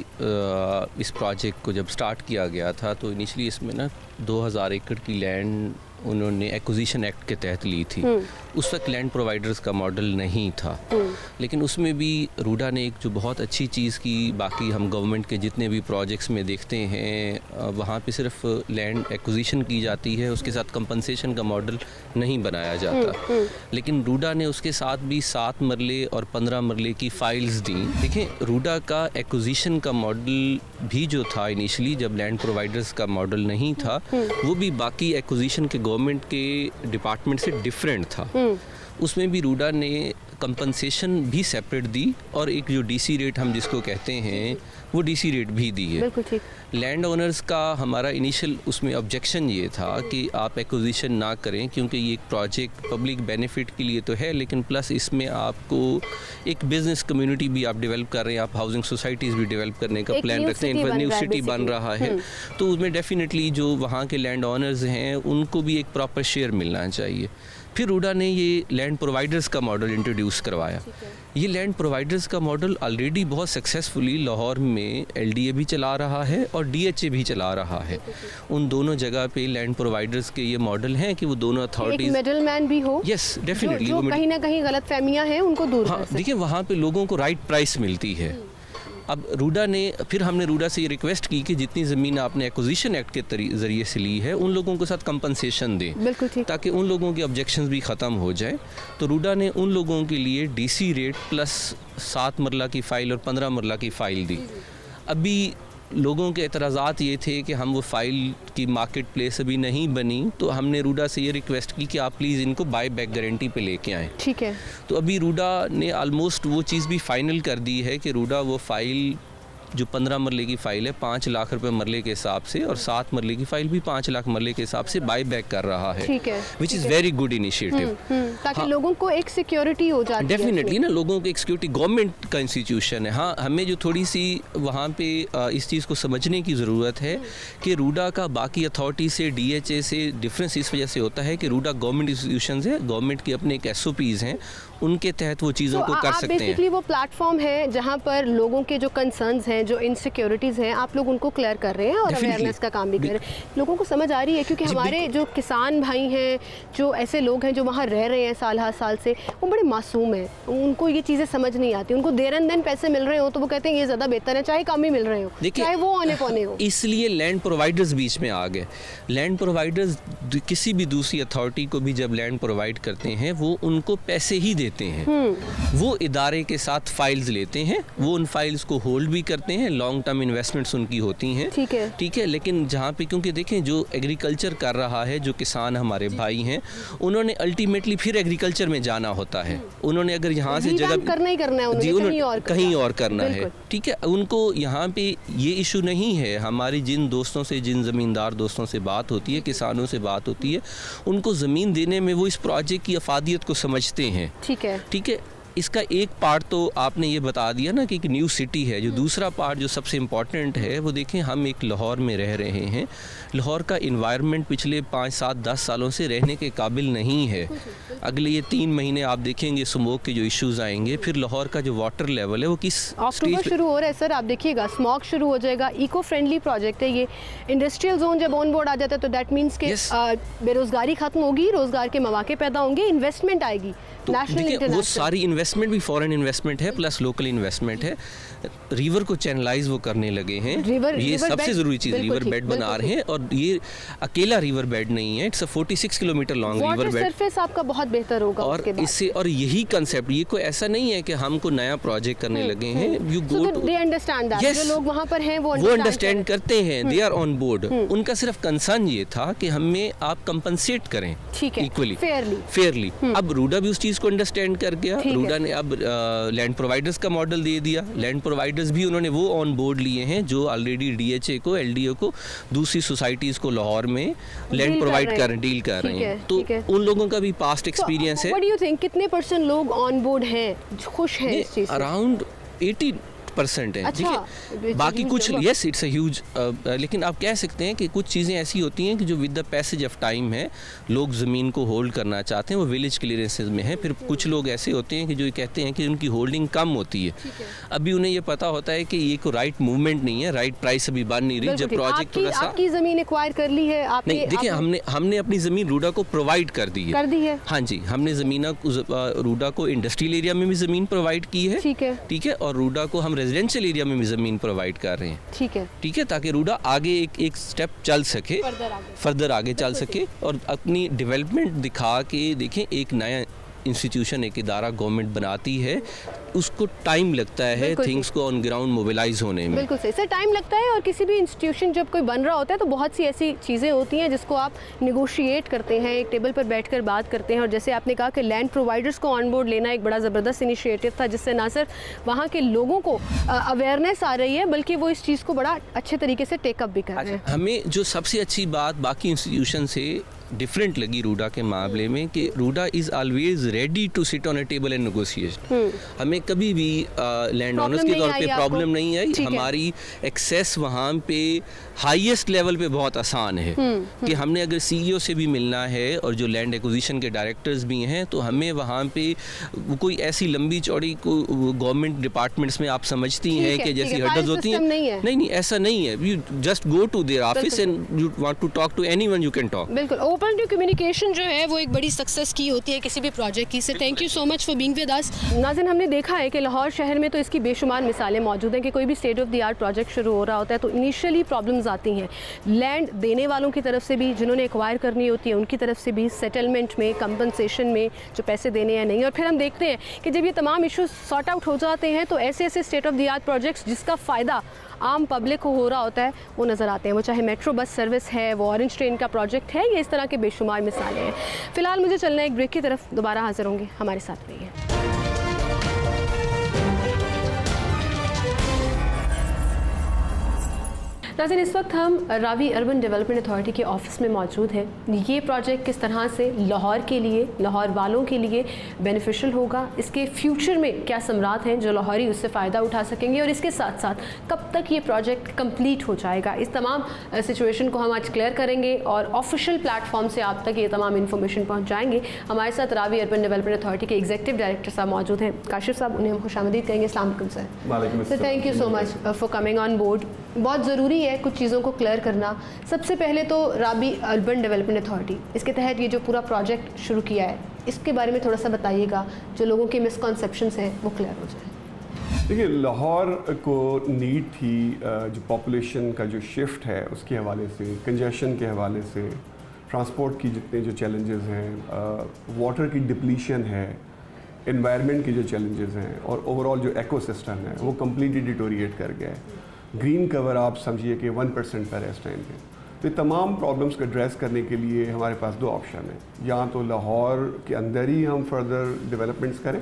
इस प्रोजेक्ट को जब स्टार्ट किया गया था तो इनिशली इसमें ना 2000 एकड़ की लैंड उन्होंने एक्विजिशन एक्ट के तहत ली थी। उस वक्त लैंड प्रोवाइडर्स का मॉडल नहीं था, लेकिन उसमें भी रूडा ने एक जो बहुत अच्छी चीज़ की, बाकी हम गवर्नमेंट के जितने भी प्रोजेक्ट्स में देखते हैं वहाँ पे सिर्फ लैंड एक्विजिशन की जाती है, उसके साथ कंपनसेशन का मॉडल नहीं बनाया जाता। लेकिन रूडा ने उसके साथ भी 7 मरले और 15 मरले की फाइल्स दी। देखें रूडा का एक्विजिशन का मॉडल भी जो था इनिशली, जब लैंड प्रोवाइडर्स का मॉडल नहीं था, वो भी बाकी एक्विजिशन के गवर्नमेंट के डिपार्टमेंट से डिफरेंट था। उसमें भी रूडा ने कंपनसेशन भी सेपरेट दी और एक जो डीसी रेट हम जिसको कहते हैं वो डीसी रेट भी दी है। बिल्कुल ठीक। लैंड ओनर्स का हमारा इनिशियल उसमें ऑब्जेक्शन ये था कि आप एक्विजिशन ना करें, क्योंकि ये एक प्रोजेक्ट पब्लिक बेनिफिट के लिए तो है, लेकिन प्लस इसमें आपको एक बिजनेस कम्युनिटी भी आप डेवलप कर रहे हैं, आप हाउसिंग सोसाइटीज़ भी डेवलप करने का प्लान रखते हैं, न्यू सिटी बन रहा है, तो उसमें डेफिनेटली जो वहाँ के लैंड ओनर्स हैं उनको भी एक प्रॉपर शेयर मिलना चाहिए। फिर रूडा ने ये लैंड प्रोवाइडर्स का मॉडल इंट्रोड्यूस करवाया। ये लैंड प्रोवाइडर्स का मॉडल ऑलरेडी बहुत सक्सेसफुली लाहौर में LDA भी चला रहा है और DHA भी चला रहा है। उन दोनों जगह पे लैंड प्रोवाइडर्स के ये मॉडल हैं कि वो दोनों अथॉरिटीज, मिडल मैन भी हो। यस डेफिनेटली, जो कहीं ना कहीं गलत फहमियाँ हैं उनको दूर कर सकें। देखिए वहाँ पे लोगों को राइट प्राइस मिलती है। अब रूडा ने, फिर हमने रूडा से ये रिक्वेस्ट की कि जितनी ज़मीन आपने एक्विजिशन एक्ट के ज़रिए से ली है उन लोगों के साथ कंपनसेशन दें, बिल्कुल ठीक, ताकि उन लोगों के ऑब्जेक्शंस भी ख़त्म हो जाए। तो रूडा ने उन लोगों के लिए डीसी रेट प्लस 7 मरला की फ़ाइल और 15 मरला की फ़ाइल दी। अभी लोगों के एतराज़ात ये थे कि हम वो फ़ाइल की मार्केट प्लेस अभी नहीं बनी, तो हमने रूडा से ये रिक्वेस्ट की कि आप प्लीज़ इनको बाय बैक गारंटी पे लेके आएँ। ठीक है। तो अभी रूडा ने ऑलमोस्ट वो चीज़ भी फाइनल कर दी है कि रूडा वो फ़ाइल जो 15 मरले की फ़ाइल है 5 लाख रुपए मरले के हिसाब से, और 7 मरले की फ़ाइल भी 5 लाख मरले के हिसाब से बाय बैक कर रहा है। ठीक है, which is very good initiative, ताकि लोगों को एक सिक्योरिटी हो जाती है। डेफिनेटली ना, लोगों को एक सिक्योरिटी, गवर्नमेंट का इंस्टीट्यूशन है। हाँ, हमें जो थोड़ी सी वहाँ पे इस चीज़ को समझने की ज़रूरत है कि रूडा का बाकी अथॉरिटी से, DHA से डिफरेंस इस वजह से होता है कि रूडा गवर्नमेंट इंस्टीट्यूशन है, गवर्नमेंट की अपने एक SOPs हैं, उनके तहत वो चीज़ों को कर सकते हैं। बेसिकली वो प्लेटफॉर्म है जहाँ पर लोगों के जो कंसर्न्स हैं, जो इनसिक्योरिटीज़ हैं, आप लोग उनको क्लियर कर रहे हैं और अवेयरनेस का काम भी कर रहे हैं। लोगों को समझ आ रही है, क्योंकि हमारे जो किसान भाई हैं, जो ऐसे लोग हैं जो वहाँ रह रहे हैं साल हर साल से, वो बड़े मासूम हैं, उनको ये चीज़ें समझ नहीं आती। उनको देर एंड देन पैसे मिल रहे हो तो वो कहते हैं ये ज़्यादा बेहतर है, चाहे कम ही मिल रहे हो, चाहे वो आने पौने हो। इसलिए लैंड प्रोवाइडर्स बीच में आ गए। लैंड प्रोवाइडर्स किसी भी दूसरी अथॉरिटी को भी जब लैंड प्रोवाइड करते हैं वो उनको पैसे ही देते हैं, वो इदारे के साथ फाइल्स लेते हैं, वो उन फाइल्स को होल्ड भी करते हैं, लॉन्ग टर्म इन्वेस्टमेंट्स उनकी होती हैं। ठीक है, लेकिन जहाँ पे, क्योंकि देखें जो एग्रीकल्चर कर रहा है, जो किसान हमारे भाई हैं, उन्होंने अल्टीमेटली फिर एग्रीकल्चर में जाना होता है। उन्होंने अगर यहाँ से जगह करना ही करना है, उन्होंने कहीं और करना है। ठीक है, उनको यहाँ पे ये इशू नहीं है। हमारी जिन दोस्तों से, जिन ज़मींदार दोस्तों से बात होती है, किसानों से बात होती है, उनको ज़मीन देने में वो इस प्रोजेक्ट की अफादियत को समझते हैं। ठीक है, इसका एक पार्ट तो आपने ये बता दिया ना कि एक न्यू सिटी है। जो दूसरा पार्ट जो सबसे इम्पॉर्टेंट है वो देखें, हम एक लाहौर में रह रहे हैं। लाहौर का इन्वायरमेंट पिछले 5, 7, 10 सालों से रहने के काबिल नहीं है। अगले ये 3 महीने आप देखेंगे स्मोक के जो इश्यूज आएंगे, फिर लाहौर का जो वाटर लेवल है वो किस अक्टूबर शुरू हो रहा है सर, आप देखिएगा स्मॉग शुरू हो जाएगा। इको फ्रेंडली प्रोजेक्ट है ये। इंडस्ट्रियल जोन जब ऑन बोर्ड आ जाता है तो दैट मीन्स के बेरोजगारी खत्म होगी, रोजगार के मौके पैदा होंगे, इन्वेस्टमेंट आएगी। तो देखिए वो सारी इन्वेस्टमेंट भी फॉरेन इन्वेस्टमेंट है प्लस लोकल इन्वेस्टमेंट है। रिवर को चैनलाइज वो करने लगे हैं, ये सबसे ज़रूरी चीज़। रिवर बेड बना रहे हैं और ये अकेला रिवर बेड नहीं है, it's 46 kilometre long river bed. Surface आपका बहुत बेहतर होगा और इससे, और यही कंसेप्ट, ये कोई ऐसा नहीं है कि हमको नया प्रोजेक्ट करने लगे हैं। You go to they understand that, जो लोग वहाँ पर हैं वो अंडरस्टैंड करते हैं, दे आर ऑन बोर्ड। उनका सिर्फ कंसर्न ये था कि हमें आप कंपनसेट करें इक्वली, फेयरली। अब रूडा भी उस चीज़ को अंडरस्टैंड कर गया। रूडा ने अब लैंड प्रोवाइडर्स का मॉडल दे दिया। लैंड प्रोवाइडर्स भी उन्होंने वो ऑन बोर्ड लिए हैं जो ऑलरेडी डीएचए को, एलडीओ को, दूसरी सोसाइटीज़ को लाहौर में लैंड प्रोवाइड कर डील कर रहे हैं। तो उन लोगों का भी पास्ट एक्सपीरियंस है। व्हाट डू यू थिंक, कितने % लोग ऑन बोर्ड हैं, खुश हैं इस चीज़ से? अराउंड 80% है। देखिए बाकी कुछ, यस इट्स अ ह्यूज, लेकिन आप कह सकते हैं कि कुछ चीज़ें ऐसी होती हैं कि जो with the passage of time है, लोग ज़मीन को होल्ड करना चाहते हैं, वो विलेज क्लियरेंसेज में है। फिर कुछ लोग ऐसे होते हैं कि जो कहते हैं कि उनकी होल्डिंग कम होती है। अभी उन्हें ये पता होता है कि ये कोई राइट मूवमेंट नहीं है, राइट प्राइस अभी बन नहीं रही। जब प्रोजेक्ट आपकी ज़मीन एक्वायर कर ली है आपने? नहीं, देखिए हमने अपनी ज़मीन रूडा को प्रोवाइड कर दी है। हाँ जी, हमने ज़मीन रूडा को इंडस्ट्रियल एरिया में भी ज़मीन प्रोवाइड की है, ठीक है, और रूडा को हम रेजिडेंशियल एरिया में भी ज़मीन प्रोवाइड कर रहे हैं, ठीक है, ताकि रूडा आगे एक स्टेप चल सके, फर्दर आगे चल सके और अपनी डेवलपमेंट दिखा के। देखें, एक नया इंस्टीट्यूशन, एक इदारा गवर्नमेंट बनाती है, उसको टाइम लगता है थिंग्स को ऑन ग्राउंड मोबिलाइज होने में। बिल्कुल सही सर, टाइम लगता है। और किसी भी इंस्टीट्यूशन जब कोई बन रहा होता है तो बहुत सी ऐसी चीज़ें होती हैं जिसको आप निगोशिएट करते हैं, एक टेबल पर बैठकर बात करते हैं। और जैसे आपने कहा कि लैंड प्रोवाइडर्स को ऑन बोर्ड लेना एक बड़ा ज़बरदस्त इनिशिएटिव था, जिससे ना सिर्फ वहाँ के लोगों को अवेयरनेस आ रही है बल्कि वो इस चीज़ को बड़ा अच्छे तरीके से टेकअप भी कर रहे हैं। हमें जो सबसे अच्छी बात बाकी इंस्टीट्यूशन से डिफरेंट लगी रूडा के मामले में कि Ruda is always ready to sit on a table and negotiate. हमें कभी भी लैंड ऑनर्स के तौर पे प्रॉब्लम नहीं आई। हमारी एक्सेस वहाँ पे हाईएस्ट लेवल पे बहुत आसान है कि हमने अगर सीईओ से भी मिलना है और जो लैंड एक्विजिशन के डायरेक्टर्स भी हैं, तो हमें वहाँ पे कोई ऐसी लंबी चौड़ी गवर्नमेंट डिपार्टमेंट्स में आप समझती हैं कि जैसी हर्डल्स होती हैं, नहीं ऐसा नहीं है। You just go to their office and you want to talk to anyone, you can talk. बिल्कुल, ओपन टू कम्युनिकेशन जो है वो एक बड़ी सक्सेस की होती है किसी भी प्रोजेक्ट की। Sir thank you so much for being with us. नाज़रीन, हमने देखा है कि लाहौर शहर में तो इसकी बेशुमार मिसालें मौजूद हैं कि कोई भी state of the art project शुरू हो रहा होता है तो इनिशियली प्रॉब्लम्स आती हैं, लैंड देने वालों की तरफ से भी, जिन्होंने एक्वायर करनी होती है उनकी तरफ से भी, सेटलमेंट में, कंपनसेशन में जो पैसे देने हैं नहीं। और फिर हम देखते हैं कि जब ये तमाम इशूज़ सॉर्ट आउट हो जाते हैं तो ऐसे ऐसे state of the art projects जिसका फ़ायदा आम पब्लिक को हो रहा होता है वो नज़र आते हैं। वो चाहे मेट्रो बस सर्विस है, वो ऑरेंज ट्रेन का प्रोजेक्ट है, या इस तरह के बेशुमार मिसालें हैं। फ़िलहाल मुझे चलना है एक ब्रेक की तरफ, दोबारा हाजिर होंगे, हमारे साथ रहिए। नाज़रीन, इस वक्त हम रावी अर्बन डेवलपमेंट अथॉरिटी के ऑफिस में मौजूद हैं। ये प्रोजेक्ट किस तरह से लाहौर के लिए, लाहौर वालों के लिए बेनिफिशियल होगा, इसके फ्यूचर में क्या समरात हैं जो लाहौरी उससे फ़ायदा उठा सकेंगे, और इसके साथ साथ कब तक ये प्रोजेक्ट कंप्लीट हो जाएगा, इस तमाम सिचुएशन को हम आज क्लियर करेंगे और ऑफिशियल प्लेटफॉर्म से आप तक ये तमाम इन्फॉर्मेशन पहुँचाएँगे। हमारे साथ रावी अर्बन डेवलपमेंट अथॉरिटी के एग्जीक्यूटिव डायरेक्टर साहब मौजूद हैं, काशिफ साहब, उन्हें हम खुशामदीद कहेंगे। अस्सलाम वालेकुम sir. Sir thank you so much for coming on board. बहुत ज़रूरी है कुछ चीज़ों को क्लियर करना। सबसे पहले तो रावी अर्बन डेवलपमेंट अथॉरिटी, इसके तहत ये जो पूरा प्रोजेक्ट शुरू किया है, इसके बारे में थोड़ा सा बताइएगा, जो लोगों के मिसकॉन्सेप्शंस हैं वो क्लियर हो जाए। देखिए, लाहौर को नीड थी जो पॉपुलेशन का जो शिफ्ट है उसके हवाले से, कंजेशन के हवाले से, ट्रांसपोर्ट की जितने जो चैलेंजेस हैं, वाटर की डिप्लीशन है, एनवायरनमेंट की जो चैलेंजेस हैं, और ओवरऑल जो इकोसिस्टम है वो कम्प्लीटली डिटोरिएट कर गया है। ग्रीन कवर आप समझिए कि 1% पर है इस टाइम पे। तो ये तमाम प्रॉब्लम्स को एड्रेस करने के लिए हमारे पास दो ऑप्शन हैं, या तो लाहौर के अंदर ही हम फर्दर डेवलपमेंट्स करें,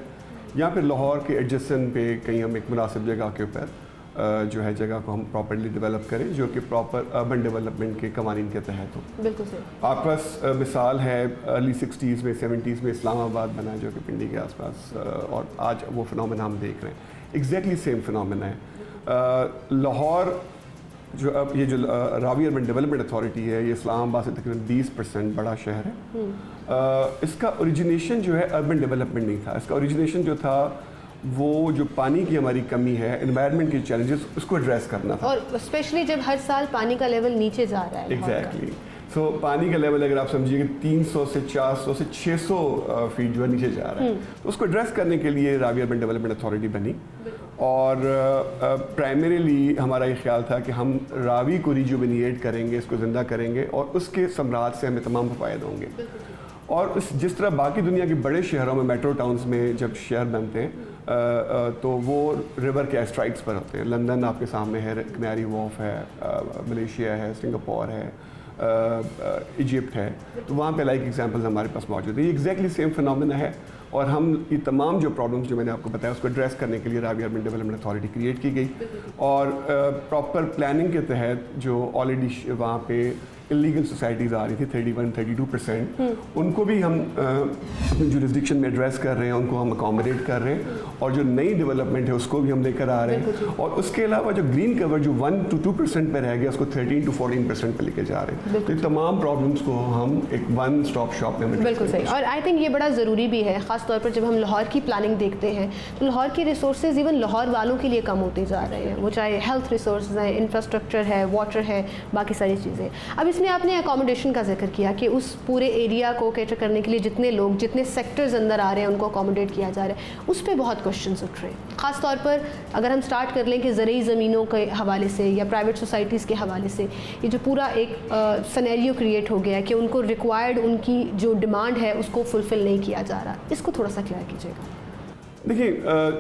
या फिर लाहौर के एडजेसेंट पे कहीं हम एक मुनासिब जगह के ऊपर जो है जगह को हम प्रॉपर्ली डेवलप करें जो कि प्रॉपर अर्बन डेवलपमेंट के कवानीन के तहत हो। बिल्कुल सही। आपके पास मिसाल है अर्ली 60s में 70s में इस्लामाबाद बना जो कि पिंडी के आसपास, और आज वो फिनोमेना हम देख रहे हैं, एग्जैक्टली सेम फिनोमेना है। लाहौर जो अब ये जो रावी अर्बन डेवलपमेंट अथॉरिटी है, ये इस्लामाबाद से तकरीबन 20% बड़ा शहर है। इसका ओरिजिनेशन जो है अर्बन डेवलपमेंट नहीं था, इसका ओरिजिनेशन जो था वो जो पानी की हमारी कमी है, एनवायरनमेंट के चैलेंजेस, उसको एड्रेस करना था। और स्पेशली जब हर साल पानी का लेवल नीचे जा रहा है। एग्जैक्टली। सो पानी का लेवल अगर आप समझिए कि 300 से 400 से 600 फीट जो है नीचे जा रहा है, तो उसको एड्रेस करने के लिए रावी अर्बन डेवलपमेंट अथॉरिटी बनी। और प्राइमरीली हमारा ये ख्याल था कि हम रावी को रिजुविनेट करेंगे, इसको ज़िंदा करेंगे और उसके सम्राट से हमें तमाम फ़ायदे होंगे। और जिस तरह बाकी दुनिया के बड़े शहरों में, मेट्रो टाउन्स में जब शहर बनते हैं तो वो रिवर के स्ट्राइक्स पर होते हैं। लंदन आपके सामने है, कनारी वॉर्फ है, मलेशिया है, सिंगापुर है, इजिप्ट है, तो वहाँ पे लाइक एग्जांपल्स हमारे पास मौजूद है। ये एग्जैक्टली सेम फिनोमेना है और हम ये तमाम जो प्रॉब्लम्स जो मैंने आपको बताया उसको एड्रेस करने के लिए Ravi urban development authority create की गई और प्रॉपर प्लानिंग के तहत जो ऑलरेडी वहाँ पे इलीगल सोसाइटीज़ आ रही थी 31-32%, उनको भी हम अपनी जुरिस्डिक्शन में एड्रेस कर रहे हैं, उनको हम अकोमोडेट कर रहे हैं और जो नई डेवलपमेंट है उसको भी हम लेकर आ रहे हैं। और उसके अलावा जो ग्रीन कवर जो 1-2% पे रह गया उसको 13-14% पे लेके जा रहे हैं। तो तमाम प्रॉब्लम्स को हम एक वन स्टॉप शॉप में बिल्कुल सही। और आई थिंक ये बड़ा ज़रूरी भी है, ख़ास तौर पर जब हम लाहौर की प्लानिंग देखते हैं तो लाहौर के रिसोर्सेज इवन लाहौर वालों के लिए कम होते जा रहे हैं, वो चाहे हेल्थ रिसोर्स हैं, इंफ्रास्ट्रक्चर है, वाटर है, बाकी सारी चीज़ें। अब इसमें आपने अकोमोडेशन का जिक्र किया कि उस पूरे एरिया को कैटर करने के लिए जितने लोग, जितने सेक्टर्स अंदर आ रहे हैं उनको अकोमोडेट किया जा रहा है, उस पर बहुत क्वेश्चंस उठ रहे हैं। ख़ास तौर पर अगर हम स्टार्ट कर लें कि ज़रूरी ज़मीनों के हवाले से या प्राइवेट सोसाइटीज़ के हवाले से, ये जो पूरा एक सिनेरियो क्रिएट हो गया है कि उनको रिक्वायर्ड उनकी जो डिमांड है उसको फुलफ़िल नहीं किया जा रहा, इसको थोड़ा सा क्लियर कीजिएगा। देखिए,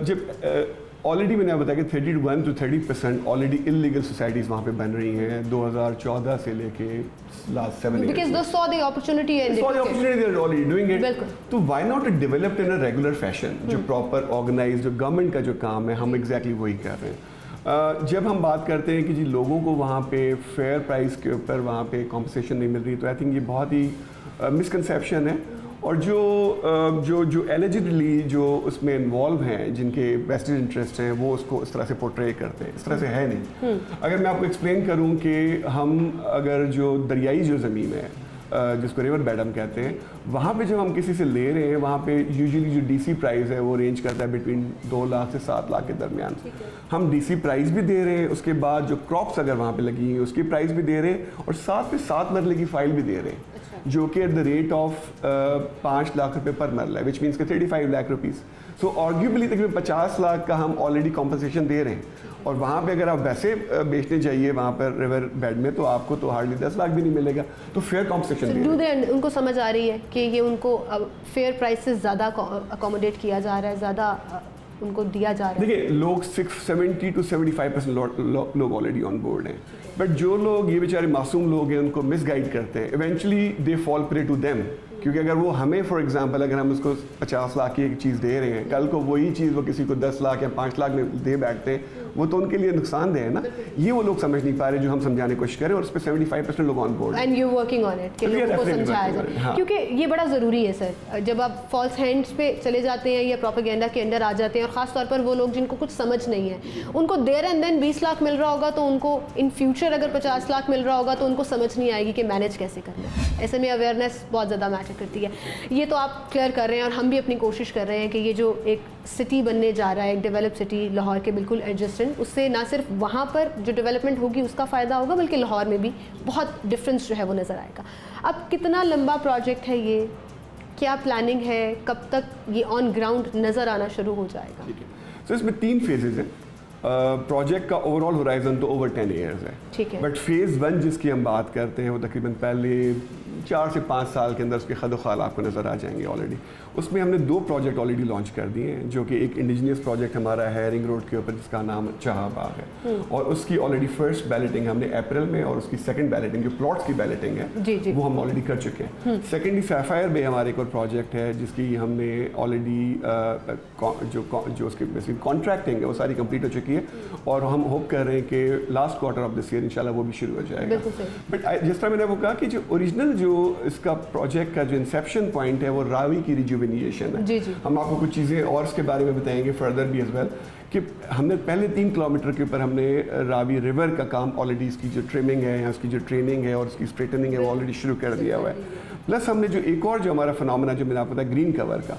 जब ऑलरेडी मैंने बताया कि 31-30% ऑलरेडी इलीगल सोसाइटीज़ वहाँ पे बन रही हैं 2014 से लेके last 7 years। Because they saw the opportunity and they saw the opportunity, they're already doing it। बिल्कुल। तो why not it developed in a regular fashion, जो प्रॉपर ऑर्गेनाइज जो गवर्नमेंट का जो काम है हम एग्जैक्टली वही कर रहे हैं। जब हम बात करते हैं कि जी लोगों को वहाँ पे फेयर प्राइस के ऊपर वहाँ पे कॉम्पनसेशन नहीं मिल रही, तो आई थिंक ये बहुत ही मिसकंसेप्शन है। और जो एलिजिबली जो उसमें इन्वॉल्व हैं, जिनके वेस्टेड इंटरेस्ट हैं, वो उसको इस तरह से पोर्ट्रे करते हैं, इस तरह से है नहीं। अगर मैं आपको एक्सप्लेन करूं कि हम अगर जो दरियाई जो ज़मीन है जिसको रिवर बेड हम कहते हैं, वहाँ पे जब हम किसी से ले रहे हैं, वहाँ पे यूजुअली जो डीसी प्राइस है वो रेंज करता है बिटवीन 2 लाख से 7 लाख के दरमियान। हम डीसी प्राइस भी दे रहे हैं, उसके बाद जो क्रॉप्स अगर वहाँ पे लगी हैं उसकी प्राइस भी दे रहे हैं और साथ में 7 मरले की फाइल भी दे रहे हैं, जो कि at the rate of 5 lakh रुपए पर मरला है, विच मीन्स के 35 लाख रुपीज़। सो आर्ग्यूबली तकरीबन 50 लाख का हम ऑलरेडी कॉम्पनसेशन दे रहे हैं। और वहाँ पे अगर आप वैसे बेचने जाइए वहाँ पर रिवर बेड में, तो आपको तो हार्डली 10 लाख भी नहीं मिलेगा। तो फेयर कॉम्पनसेशन उनको समझ आ रही है कि ये उनको फेयर प्राइस से ज़्यादा अकोमोडेट किया जा रहा है, ज़्यादा उनको दिया जा रहा है। देखिए, लोग 70 to 75% लोग ऑलरेडी ऑन बोर्ड हैं, बट जो लोग ये बेचारे मासूम लोग हैं उनको मिसगाइड करते हैं, eventually they fall prey to them. क्योंकि अगर वो हमें फॉर एग्जांपल अगर हम उसको 50 लाख की एक चीज़ दे रहे हैं, कल को वही चीज़ वो किसी को 10 लाख या 5 लाख में दे बैठते हैं, वो तो उनके लिए नुकसानदेह है ना। ये वो लोग समझ नहीं पा रहे जो हम समझाने की कोशिश करें, और उस पर 75% लोग on board. And you working on it कि लोगों को समझाया जाए, हाँ। क्योंकि ये बड़ा ज़रूरी है सर। जब आप फॉल्स हैंड्स पे चले जाते हैं या प्रोपेगेंडा के अंडर आ जाते हैं, और ख़ास तौर पर वो लोग जिनको कुछ समझ नहीं है, उनको देयर एंड देन 20 लाख मिल रहा होगा, तो उनको इन फ्यूचर अगर 50 लाख मिल रहा होगा तो उनको समझ नहीं आएगी कि मैनेज कैसे करना है। ऐसे में अवेयरनेस बहुत ज़्यादा मैटर करती है। ये तो आप क्लियर कर रहे हैं और हम भी अपनी कोशिश कर रहे हैं कि ये जो एक सिटी बनने जा रहा है, एक डेवलप सिटी लाहौर के बिल्कुल एडजेसेंट, उससे ना सिर्फ वहाँ पर जो डेवलपमेंट होगी उसका फ़ायदा होगा, बल्कि लाहौर में भी बहुत डिफरेंस जो है वो नज़र आएगा। अब कितना लंबा प्रोजेक्ट है ये, क्या प्लानिंग है, कब तक ये ऑन ग्राउंड नज़र आना शुरू हो जाएगा? ठीक है, तो इसमें 3 फेजेज़ हैं। प्रोजेक्ट का ओवरऑल होराइजन तो ओवर 10 ईयर्स है, ठीक है। बट फेज़ 1 जिसकी हम बात करते हैं वो तकरीबन पहले 4 से 5 साल के अंदर उसके खदोखाल आपको नज़र आ जाएंगे ऑलरेडी। उसमें हमने 2 प्रोजेक्ट ऑलरेडी लॉन्च कर दिए हैं, जो कि एक इंडिजिनियस प्रोजेक्ट हमारा है रिंग रोड के ऊपर जिसका नाम चाहा बाग है, और उसकी ऑलरेडी फर्स्ट बैलेटिंग हमने अप्रैल में, और उसकी सेकंड बैलेटिंग जो प्लॉट्स की बैलेटिंग है वो हम ऑलरेडी कर चुके हैं। सेकेंडली सैफायर बे हमारे एक और प्रोजेक्ट है जिसकी हमने ऑलरेडी जो उसकी बेसिक कॉन्ट्रैक्टिंग है वो सारी कंप्लीट हो चुकी है, और हम होप कर रहे हैं कि last quarter of this year इंशाल्लाह वो भी शुरू हो जाएगा। बट जिस तरह मैंने वो कहा कि जो ओरिजिनल जो इसका प्रोजेक्ट का जो इंसेप्शन पॉइंट है वो रावी की रिजुविनेशन है। हम आपको कुछ चीज़ें और इसके बारे में बताएंगे फर्दर भी एज वेल, कि हमने पहले 3 किलोमीटर के ऊपर हमने रावी रिवर का काम ऑलरेडी, इसकी जो ट्रिमिंग है या उसकी जो ट्रेनिंग है और उसकी स्ट्रेटनिंग है वो ऑलरेडी शुरू कर दिया हुआ है। प्लस हमने जो एक और जो हमारा फिनोमेना जो मैंने आपको बताया ग्रीन कवर का,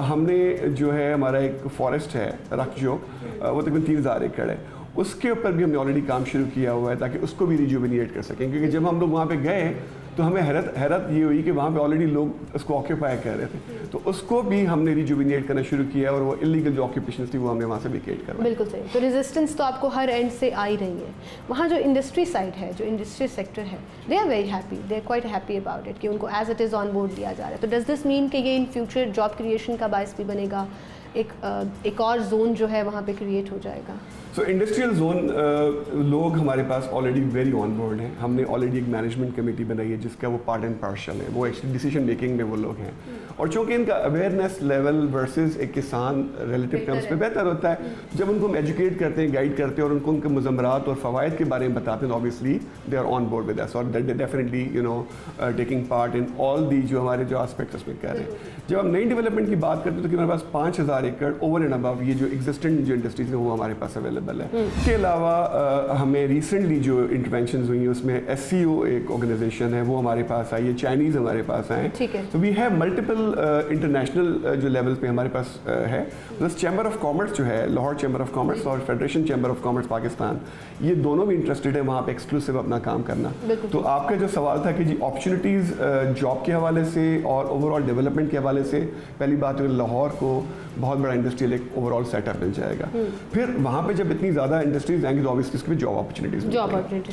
हमने जो है हमारा एक फॉरेस्ट है रखजोक, वो तकरीबन 3000 एकड़ है, उसके ऊपर भी हमने ऑलरेडी काम शुरू किया हुआ है ताकि उसको भी रिजुविनेट कर सकें। क्योंकि जब हम लोग वहाँ पे गए तो हमें हैरत ये हुई कि वहाँ पे ऑलरेडी लोग उसको ऑक्यूपाई कर रहे थे, तो उसको भी हमने रिजुविनेट करना शुरू किया, और वो इलीगल जो ऑक्यूपेशन थी वो हमने वहाँ से वेकेट करवाई। बिल्कुल सही। तो रेजिस्टेंस तो आपको हर एंड से आ ही रही है। वहाँ जो इंडस्ट्री साइड है, जो इंडस्ट्री सेक्टर है, they are very happy, they are quite happy about it कि उनको as it is on board लिया जा रहा है। तो डज दिस मीन कि ये इन फ्यूचर जॉब क्रिएशन का बायस भी बनेगा, एक और जोन जो है वहाँ पे क्रिएट हो जाएगा? सो इंडस्ट्रियल जोन लोग हमारे पास ऑलरेडी वेरी ऑन बोर्ड हैं। हमने ऑलरेडी एक मैनेजमेंट कमेटी बनाई है जिसका वो पार्ट एंड पार्शल है, वो एक्चुअली डिसीजन मेकिंग में वो लोग हैं, और चूँकि इनका अवेयरनेस लेवल वर्सेस एक किसान रिलेटिव टर्म्स पे बेहतर होता है, जब उनको हम एजुकेट करते हैं, गाइड करते हैं और उनको उनके मुज़म्मरात और फ़वाइद के बारे में बताते हैं, obviously they are on board with us, और they definitely taking part in all the जो हमारे जो आस्पेक्ट उसमें कर रहे हैं। जब हम नई डेवलपमेंट की बात करते हैं तो हमारे पास 5000 एकड़ ओवर एंड अबव ये जो एग्जिस्टेंट जो इंडस्ट्रीज है वो हमारे पास अवेलेबल है। इसके अलावा हमें रिसेंटली जो इंटरवेंशन हुई हैं उसमें SCO एक ऑर्गेनाइजेशन है वो हमारे पास आई है, चाइनीज़ हमारे पास आए, तो वी हैव मल्टीपल इंटरनेशनल जो लेवल पे हमारे पास है। प्लस चैम्बर ऑफ कॉमर्स जो है, लाहौर चैम्बर ऑफ कॉमर्स और federation chamber of commerce Pakistan, ये दोनों भी इंटरेस्टेड है वहाँ पे एक्सक्लूसिव अपना काम करना। तो आपका जो सवाल था कि जी अपॉर्चुनिटीज़ जॉब के हवाले से और ओवरऑल डेवलपमेंट के हवाले से, पहली बात है लाहौर को बहुत बड़ा इंडस्ट्रियल एक ओवरऑल सेटअप मिल जाएगा। फिर वहाँ पे जब इतनी ज़्यादा इंडस्ट्रीज आएंगी तो ऑब्वियसली उसकी भी जॉब अपॉर्चुनिटीज़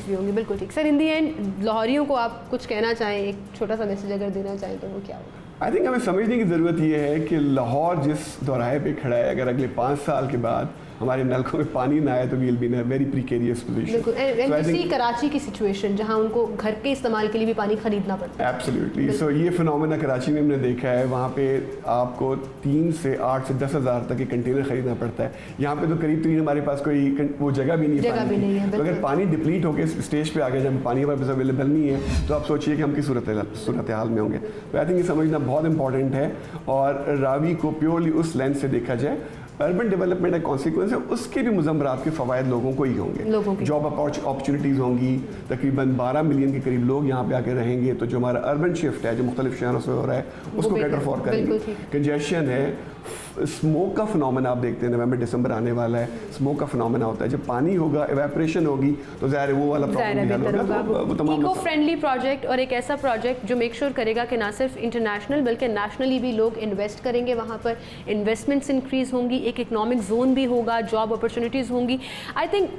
भी होंगी। बिल्कुल ठीक। सर इन दी एंड लाहौरियों को आप कुछ कहना चाहें, एक छोटा सा मैसेज अगर देना चाहें तो वो क्या होगा? आई थिंक हमें समझने की ज़रूरत ये है कि लाहौर जिस दोराहे पे खड़ा है, अगर अगले 5 साल के बाद हमारे नलकों में पानी ना आए तो we'll be in a very precarious position. Karachi की सिचुएशन जहां उनको घर के इस्तेमाल के लिए भी पानी खरीदना पड़ता है। एब्सोल्युटली। सो ये फिनोमेना कराची में हमने देखा है, वहाँ पे आपको 3 से 8 से 10 हज़ार तक के कंटेनर खरीदना पड़ता है। यहाँ पे तो करीब तरीन हमारे पास कोई वो जगह भी नहीं है। तो अगर पानी डिप्लीट होकर स्टेज पे आ गया जब पानी हमारे पास अवेलेबल नहीं है तो आप सोचिए कि हम किस सूरत हाल में होंगे। तो आई थिंक ये समझना बहुत इंपॉर्टेंट है, और रावी को प्योरली उस लेंस से देखा जाए, अर्बन डेवलपमेंट का कॉन्सिक्वेंस है, उसके भी मुज़म्मरात के फ़वायद लोगों को ही होंगे। जॉब अपॉर्चुनिटीज़ होंगी, तकरीबन 12 मिलियन के करीब लोग यहाँ पे आके रहेंगे, तो जो हमारा अर्बन शिफ्ट है जो मुख्तलिफ शहरों से हो रहा है उसको बेटर फॉर करेंगे। कंजेशन है, स्मोक का फिनोमेना आप देखते हैं, नवंबर दिसंबर आने वाला है, स्मोक का फिनोमेना होता है, जब पानी होगा इवेपोरेशन होगी तो ज़ाहिर है वो वाला प्रॉब्लम। इको फ्रेंडली प्रोजेक्ट और एक ऐसा प्रोजेक्ट जो मेक श्योर करेगा कि ना सिर्फ इंटरनेशनल बल्कि नेशनली भी लोग इन्वेस्ट करेंगे, वहाँ पर इन्वेस्टमेंट्स इंक्रीज होंगी, एक इकोनॉमिक जोन भी होगा, जॉब अपॉर्चुनिटीज़ होंगी। आई थिंक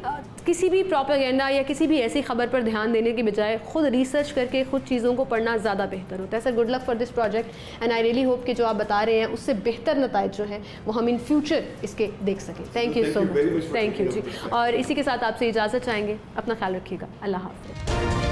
किसी भी प्रोपेगेंडा या किसी भी ऐसी खबर पर ध्यान देने के बजाय खुद रिसर्च करके खुद चीज़ों को पढ़ना ज़्यादा बेहतर होता है। Sir good luck for this project and I really hope कि जो आप बता रहे हैं उससे बेहतर नताइज जो है वो हम इन फ्यूचर इसके देख सकें। Thank you so much. Thank you जी। और इसी के साथ आपसे इजाज़त चाहेंगे। अपना ख्याल रखिएगा। अल्लाह हाफ़िज़।